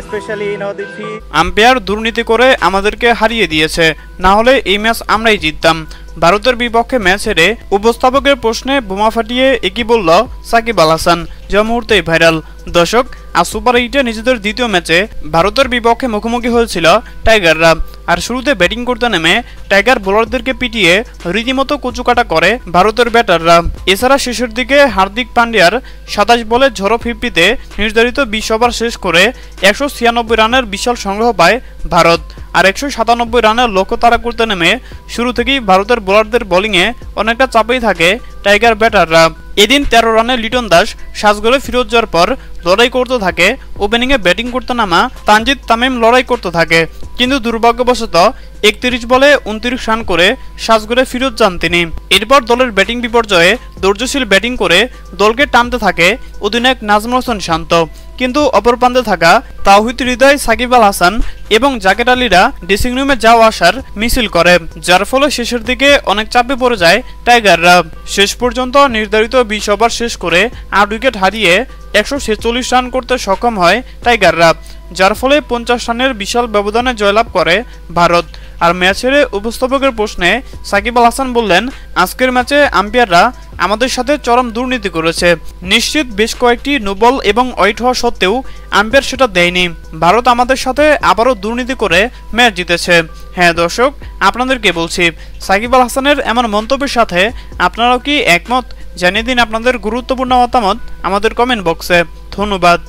especially the fee. Umpire দুর্নীতি করে আমাদেরকে হারিয়ে দিয়েছে, না হলে এই ম্যাচ আমরাই জিততাম। ভারতের বিপক্ষে ম্যাচ হেরে উপস্থাপকের প্রশ্নে বোমা ফাটিয়ে একই বলল সাকিব আল হাসান, যা মুহূর্তেই ভাইরাল। দর্শক, আজ সুপার 8-এ নিজেদের দ্বিতীয় ম্যাচে ভারতের বিপক্ষে মুখোমুখি হয়েছিল টাইগাররা। আর শুরুতে ব্যাটিং করতে নেমে টাইগার বোলারদেরকে পিটিয়ে রীতিমতো কচুকাটা করে ভারতের ব্যাটাররা। এছাড়া শেষের দিকে হার্দিক পান্ডিয়ার 27 বলে ঝড়ো 50-তে নির্ধারিত 20 ওভার শেষ করে 196 রানের বিশাল সংগ্রহ পায় ভারত। আর 197 রানের লক্ষ্য তাড়া করতে নেমে শুরু থেকেই ভারতের বোলারদের বোলিংয়ে অনেকটা চাপেই থাকে টাইগার ব্যাটাররা। এদিন 13 রানে লিটন দাস সাজগোলে ফিরত যাওয়ার পর লড়াই করতে থাকে ওপেনিংয়ে ব্যাটিং করতে নামা তানজিদ তামিম লড়াই করতে থাকে, কিন্তু দুর্ভাগ্যবশত 31 বলে 29 রান করে সাজগোলে ফিরত যান তিনি। এরপর দলের ব্যাটিং বিপর্যয়ে ধৈর্যশীল ব্যাটিং করে দলকে টানতে থাকে অধিনায়ক নাজমুল হোসেন শান্ত, কিন্তু অপর প্রান্তে থাকা তাওহিদ হৃদয়, সাকিব আল হাসান এবং জাকের আলীরা ড্রেসিং রুমে যাওয়া আসার মিছিল করে, যার ফলে শেষের দিকে অনেক চাপে পড়ে যায় টাইগাররা। শেষ পর্যন্ত নির্ধারিত 20 ওভার শেষ করে 8 উইকেট হারিয়ে 146 রান করতে সক্ষম হয় টাইগাররা, যার ফলে 50 রানের বিশাল ব্যবধানে জয়লাভ করে ভারত। আর ম্যাচের উপস্থাপকের প্রশ্নে সাকিব আল হাসান বললেন, আজকের ম্যাচে আম্পায়াররা আমাদের সাথে চরম দুর্নীতি করেছে। নিশ্চিত বেশ কয়েকটি নো বল এবং ওয়াইড হওয়া সত্ত্বেও আম্পায়ার সেটা দেয়নি। ভারত আমাদের সাথে আবারও দুর্নীতি করে ম্যাচ জিতেছে। হ্যাঁ দর্শক, আপনাদেরকে বলছি, সাকিব আল হাসানের এমন মন্তব্যের সাথে আপনারাও কি একমত? জানিয়ে দিন আপনাদের গুরুত্বপূর্ণ মতামত আমাদের কমেন্ট বক্সে। ধন্যবাদ।